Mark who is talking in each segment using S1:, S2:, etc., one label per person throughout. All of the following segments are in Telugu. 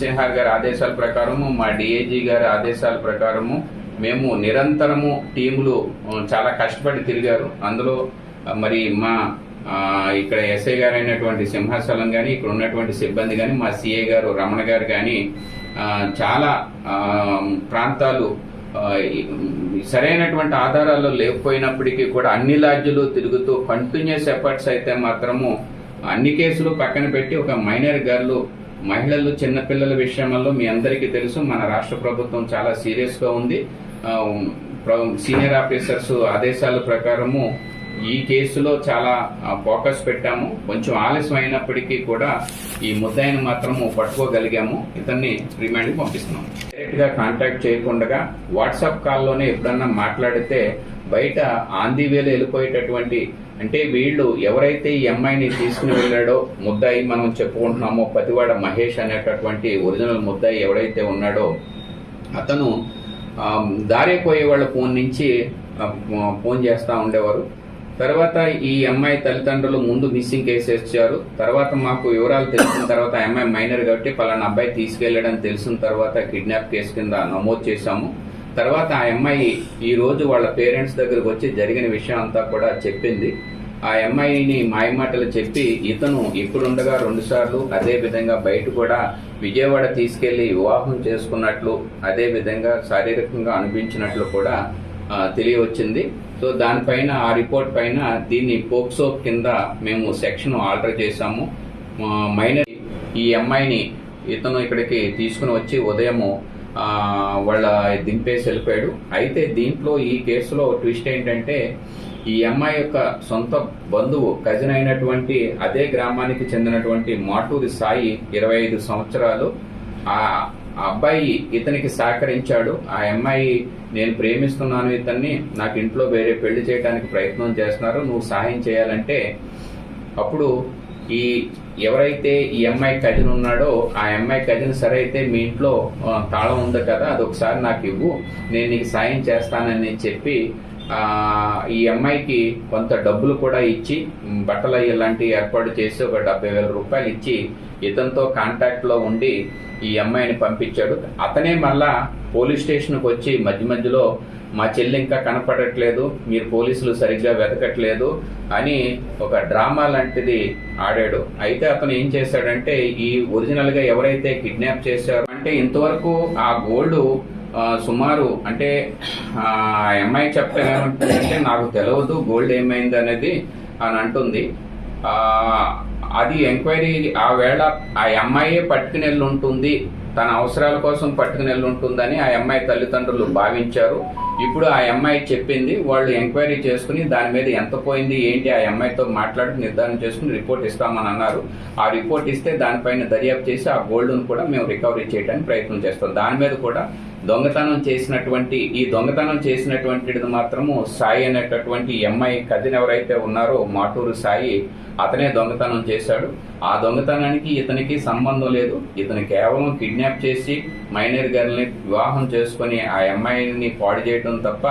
S1: సింహార్ గారి ఆదేశాల ప్రకారము, మా డిఐజీ గారి ఆదేశాల ప్రకారము మేము నిరంతరము టీములు చాలా కష్టపడి తిరిగారు. అందులో మరి మా ఇక్కడ ఎస్ఐ గారు అయినటువంటి సింహాచలం కానీ, ఇక్కడ ఉన్నటువంటి సిబ్బంది కానీ, మా సిఐ గారు రమణ గారు కానీ చాలా ప్రాంతాలు సరైనటువంటి ఆధారాలు లేకపోయినప్పటికీ కూడా అన్ని లాడ్జీలు తిరుగుతూ కంటిన్యూస్ ఎఫర్ట్స్ అయితే మాత్రము అన్ని కేసులు పక్కన పెట్టి ఒక మైనర్ గర్ల్, మహిళలు, చిన్నపిల్లల విషయంలో మీ అందరికీ తెలుసు మన రాష్ట్ర ప్రభుత్వం చాలా సీరియస్ గా ఉంది. సీనియర్ ఆఫీసర్స్ ఆదేశాల ప్రకారము ఈ కేసులో చాలా ఫోకస్ పెట్టాము. కొంచెం ఆలస్యం అయినప్పటికీ కూడా ఈ ముద్దాయిని మాత్రము పట్టుకోగలిగాము. ఇతన్ని రిమాండ్కి పంపిస్తున్నాం. డైరెక్ట్ గా కాంటాక్ట్ చేయకుండా వాట్సాప్ కాల్లోనే ఎప్పుడన్నా మాట్లాడితే బయట ఆంధీ వేలు వెళ్ళిపోయేటటువంటి, అంటే వీళ్ళు ఎవరైతే ఈ అమ్మాయిని తీసుకుని వెళ్ళాడో ముద్దాయి మనం చెప్పుకుంటున్నామో పతివాడ మహేష్ అనేటటువంటి ఒరిజినల్ ముద్దాయి ఎవరైతే ఉన్నాడో అతను దారిపోయే వాళ్ళ ఫోన్ నుంచి ఫోన్ చేస్తూ ఉండేవారు. తర్వాత ఈ అమ్మాయి తల్లిదండ్రులు ముందు మిస్సింగ్ కేసు ఇచ్చారు. తర్వాత మాకు వివరాలు తెలిసిన తర్వాత ఆ అమ్మాయి మైనర్ కాబట్టి పలానా అబ్బాయి తీసుకెళ్లడం తెలిసిన తర్వాత కిడ్నాప్ కేసు కింద నమోదు చేశాము. తర్వాత ఆ అమ్మాయి ఈ రోజు వాళ్ళ పేరెంట్స్ దగ్గరకు వచ్చి జరిగిన విషయం అంతా కూడా చెప్పింది. ఆ అమ్మాయిని మాయమాటలు చెప్పి ఇతను ఇప్పుడుండగా 2 సార్లు అదే విధంగా బయట కూడా విజయవాడ తీసుకెళ్లి వివాహం చేసుకున్నట్లు, అదే విధంగా శారీరకంగా అనిపించినట్లు కూడా తెలియవచ్చింది. సో దానిపైన ఆ రిపోర్ట్ పైన దీన్ని పోక్సో కింద మేము సెక్షన్ ఆల్టర్ చేశాము. మైనర్ ఈ అమ్మాయిని ఇతను ఇక్కడికి తీసుకుని వచ్చి ఉదయము వాళ్ళ దింపేసి వెళ్ళిపోయాడు. అయితే దీంట్లో ఈ కేసులో ట్విస్ట్ ఏంటంటే ఈ అమ్మాయి యొక్క సొంత బంధువు, కజిన్ అయినటువంటి అదే గ్రామానికి చెందినటువంటి మాటూరి సాయి 25 సంవత్సరాలు. ఆ అబ్బాయి ఇతనికి సహకరించాడు. ఆ అమ్మాయి నేను ప్రేమిస్తున్నాను ఇతన్ని, నాకు ఇంట్లో వేరే పెళ్లి చేయడానికి ప్రయత్నం చేస్తున్నారు, నువ్వు సహాయం చేయాలంటే అప్పుడు ఈ ఎవరైతే ఈ అమ్మాయి కజిన్ ఉన్నాడో ఆ అమ్మాయి కజిన్ సరే అయితే మీ ఇంట్లో తాళం ఉంది కదా అదొకసారి నాకు ఇవ్వు, నేను నీకు సాయం చేస్తానని చెప్పి ఈ అమ్మాయికి కొంత డబ్బులు కూడా ఇచ్చి బట్టలు ఇలాంటివి ఏర్పాటు చేసి ఒక 70,000 రూపాయలు ఇచ్చి ఇతనితో కాంటాక్ట్ లో ఉండి ఈ అమ్మాయిని పంపించాడు. అతనే మళ్ళా పోలీస్ స్టేషన్కి వచ్చి మధ్య మధ్యలో మా చెల్లి ఇంకా కనపడట్లేదు, మీరు పోలీసులు సరిగ్గా వెతకట్లేదు అని ఒక డ్రామా లాంటిది ఆడాడు. అయితే అతను ఏం చేశాడంటే ఈ ఒరిజినల్ గా ఎవరైతే కిడ్నాప్ చేశారో అంటే ఇంతవరకు ఆ గోల్డ్ సుమారు అంటే ఆ అమ్మాయి చెప్పేమంటే నాకు తెలియదు గోల్డ్ ఏమైంది అనేది అని అంటుంది. అది ఎంక్వైరీ ఆ వేళ ఆ అమ్మాయే పట్టుకుని వెళ్ళి ఉంటుంది, తన అవసరాల కోసం పట్టుకుని వెళ్ళి ఉంటుందని ఆ అమ్మాయి తల్లిదండ్రులు భావించారు. ఇప్పుడు ఆ అమ్మాయి చెప్పింది, వాళ్ళు ఎంక్వైరీ చేసుకుని దాని మీద ఎంత పోయింది ఏంటి ఆ అమ్మాయితో మాట్లాడి నిర్ధారణ చేసుకుని రిపోర్ట్ ఇస్తామని అన్నారు. ఆ రిపోర్ట్ ఇస్తే దానిపైన దర్యాప్తు చేసి ఆ గోల్డ్ను కూడా మేము రికవరీ చేయడానికి ప్రయత్నం చేస్తాం. దాని మీద కూడా దొంగతనం చేసినటువంటిది మాత్రము సాయి అనేటటువంటి ఎంఐ కజిన్ ఎవరైతే ఉన్నారో మాటూరు సాయి, అతనే దొంగతనం చేశాడు. ఆ దొంగతనానికి ఇతనికి సంబంధం లేదు. ఇతను కేవలం కిడ్నాప్ చేసి మైనర్ గర్ల్ని వివాహం చేసుకుని ఆ అమ్మాయిని పాడు చేయడం తప్ప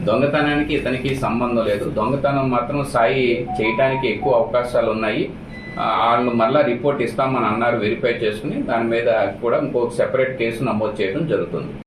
S1: దొంగతనానికి ఇతనికి సంబంధం లేదు. దొంగతనం మాత్రం సాయి చేయటానికి ఎక్కువ అవకాశాలు ఉన్నాయి. వాళ్ళు మళ్ళా రిపోర్ట్ ఇస్తామని అన్నారు, వెరిఫై చేసుకుని దాని మీద కూడా ఇంకొక సెపరేట్ కేసు నమోదు చేయడం జరుగుతుంది.